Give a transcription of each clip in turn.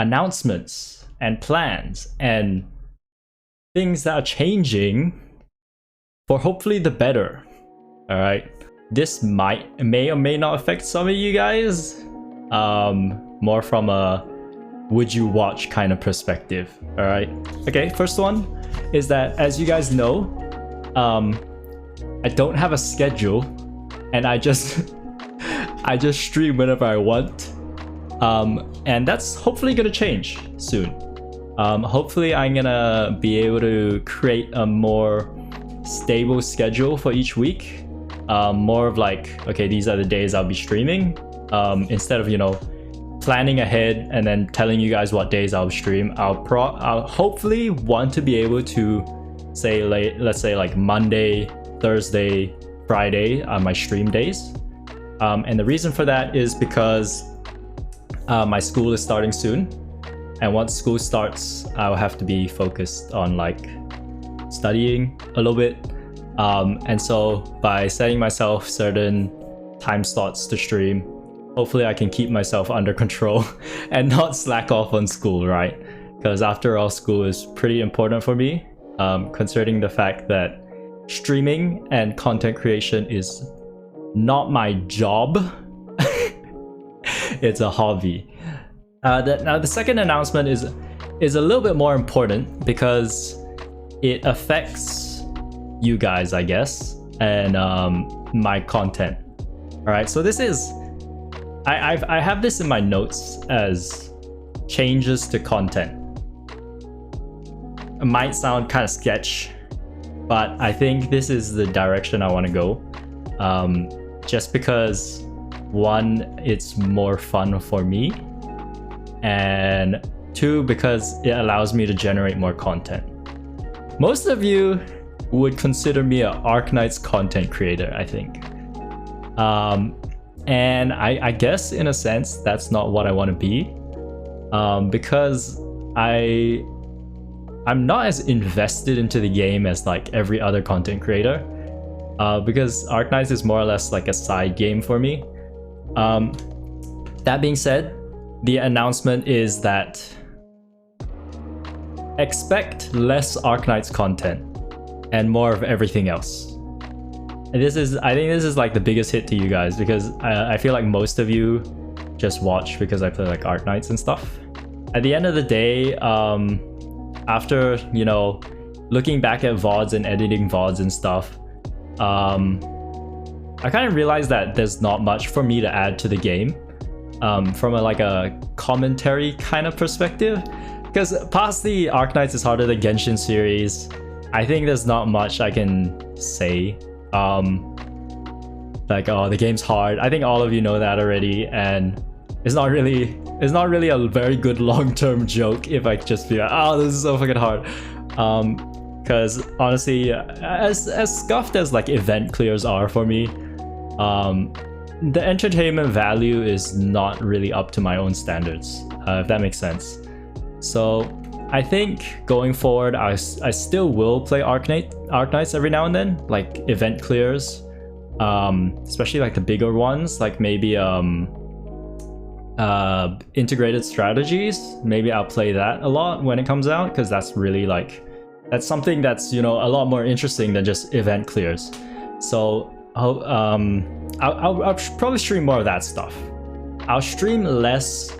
announcements and plans and things that are changing for hopefully the better. All right, this may or may not affect some of you guys, more from a would you watch kind of perspective. All right, okay, first one is that, as you guys know, I don't have a schedule and I just stream whenever I want, and that's hopefully gonna change soon. Hopefully I'm gonna be able to create a more stable schedule for each week, more of like, okay, these are the days I'll be streaming, instead of, you know, planning ahead and then telling you guys what days I'll stream. I'll hopefully want to be able to say, let's say like Monday, Thursday, Friday are my stream days, and the reason for that is because my school is starting soon, and once school starts I'll have to be focused on like studying a little bit, and so by setting myself certain time slots to stream, hopefully I can keep myself under control and not slack off on school, right? Because after all, school is pretty important for me, considering the fact that streaming and content creation is not my job. It's a hobby. Now the second announcement is a little bit more important because it affects you guys, I guess, and my content. All right, so this is, I have this in my notes as changes to content. It might sound kind of sketch, but I think this is the direction I want to go. Just because, one, it's more fun for me, and two, because it allows me to generate more content. Most of you would consider me an Arknights content creator, I think. And I guess in a sense that's not what I want to be, because I'm not as invested into the game as like every other content creator, because Arknights is more or less like a side game for me. That being said, the announcement is that expect less Arknights content and more of everything else. And I think this is like the biggest hit to you guys, because I feel like most of you just watch because I play like Arknights and stuff. At the end of the day, after, you know, looking back at VODs and editing VODs and stuff, I kind of realized that there's not much for me to add to the game, from like a commentary kind of perspective. Because past the Arknights is harder than Genshin series, I think there's not much I can say. Like, oh, the game's hard. I think all of you know that already, and it's not really a very good long-term joke if I just be like, oh, this is so fucking hard. Because honestly, as scuffed as like event clears are for me, the entertainment value is not really up to my own standards, if that makes sense. So I think going forward, I still will play Arknights every now and then, like event clears, especially like the bigger ones, like maybe integrated strategies. Maybe I'll play that a lot when it comes out, because that's really like, that's something that's, you know, a lot more interesting than just event clears. So I'll probably stream more of that stuff. I'll stream less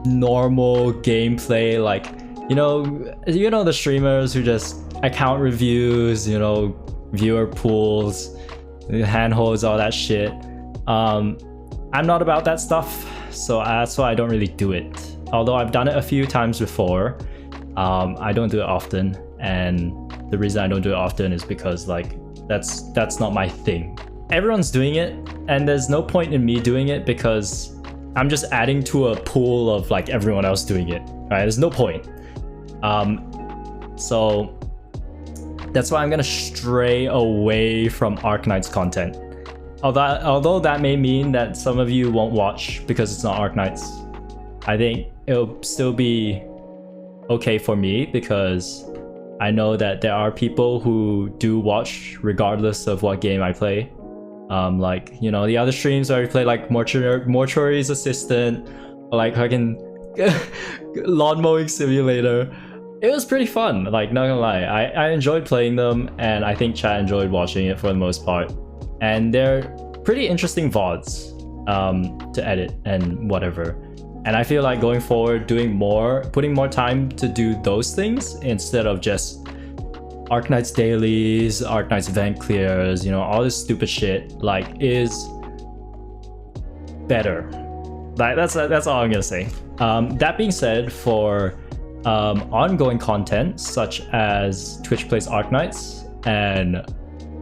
normal gameplay, like, you know the streamers who just account reviews, you know, viewer pools, handholds, all that shit. I'm not about that stuff, so that's why I don't really do it. Although I've done it a few times before, I don't do it often, and the reason I don't do it often is because like that's not my thing. Everyone's doing it, and there's no point in me doing it because I'm just adding to a pool of like everyone else doing it, right? There's no point. So that's why I'm gonna stray away from Arknights content. Although that may mean that some of you won't watch because it's not Arknights, I think it'll still be okay for me, because I know that there are people who do watch regardless of what game I play. Like, you know, the other streams where I play like Mortuary's Assistant, or like fucking lawn mowing simulator. It was pretty fun, like, not gonna lie. I enjoyed playing them, and I think chat enjoyed watching it for the most part. And they're pretty interesting VODs to edit and whatever. And I feel like going forward, putting more time to do those things instead of just Arknights dailies, Arknights event clears, you know, all this stupid shit, like, is better. Like, that's all I'm gonna say. That being said, for ongoing content such as Twitch Plays Arknights and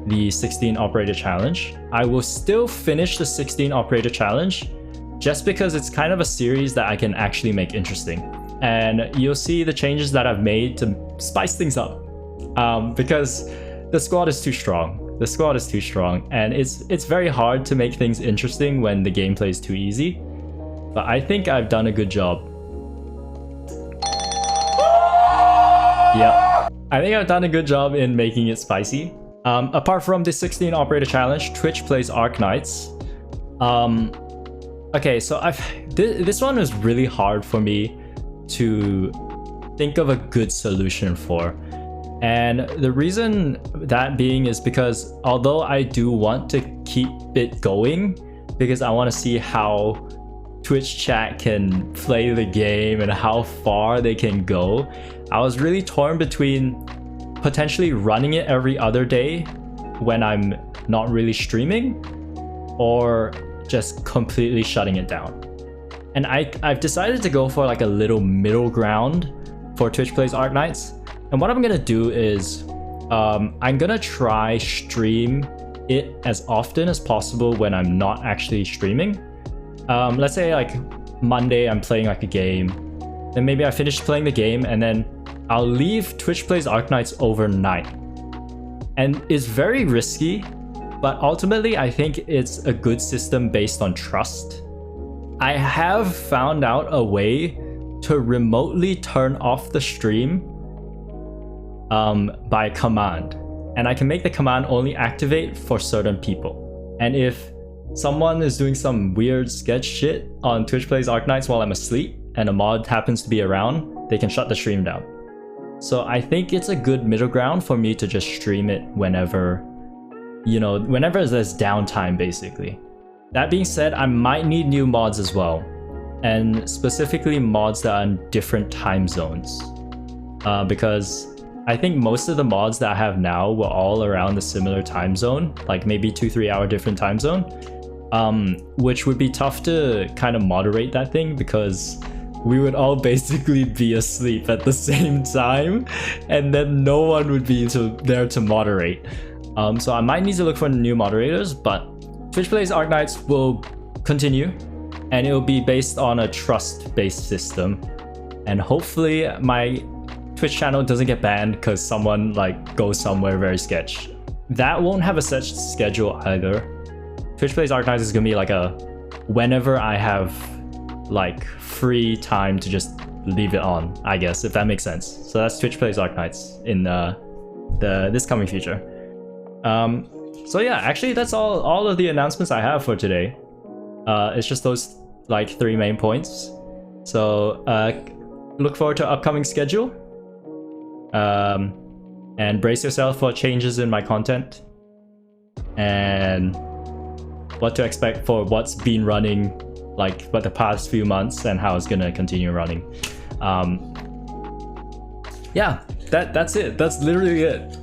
the 16 Operator Challenge, I will still finish the 16 Operator Challenge just because it's kind of a series that I can actually make interesting. And you'll see the changes that I've made to spice things up. Because the squad is too strong. The squad is too strong, and it's very hard to make things interesting when the gameplay is too easy. But I think I've done a good job. Yep. I think I've done a good job in making it spicy. Apart from the 16 Operator Challenge, Twitch Plays Arknights. Okay, so this one was really hard for me to think of a good solution for. And the reason that being is because although I do want to keep it going, because I want to see how Twitch chat can play the game and how far they can go, I was really torn between potentially running it every other day when I'm not really streaming, or just completely shutting it down. And I've decided to go for like a little middle ground for Twitch Plays Arknights. And what I'm gonna do is I'm gonna try stream it as often as possible when I'm not actually streaming. Let's say like Monday I'm playing like a game, then maybe I finish playing the game and then I'll leave Twitch Plays Arknights overnight. And it's very risky, but ultimately I think it's a good system based on trust. I have found out a way to remotely turn off the stream by command, and I can make the command only activate for certain people. And if someone is doing some weird sketch shit on Twitch Plays Arknights while I'm asleep and a mod happens to be around, they can shut the stream down. So I think it's a good middle ground for me to just stream it whenever, you know, whenever there's downtime basically. That being said, I might need new mods as well, and specifically mods that are in different time zones, because I think most of the mods that I have now were all around the similar time zone, like maybe 2-3 hour different time zone, which would be tough to kind of moderate that thing because we would all basically be asleep at the same time, and then no one would be there to moderate. So I might need to look for new moderators, but Twitch Plays Arknights will continue, and it will be based on a trust-based system. And hopefully my Twitch channel doesn't get banned because someone like goes somewhere very sketch. That won't have a set schedule either. Twitch Plays Arknights is gonna be like a whenever I have like free time to just leave it on, I guess, if that makes sense. So that's Twitch Plays Arknights in this coming future. So yeah, actually that's all of the announcements I have for today. It's just those like 3 main points. So look forward to upcoming schedule. And brace yourself for changes in my content and what to expect for what's been running like for the past few months and how it's gonna continue running. Yeah, that's it. That's literally it.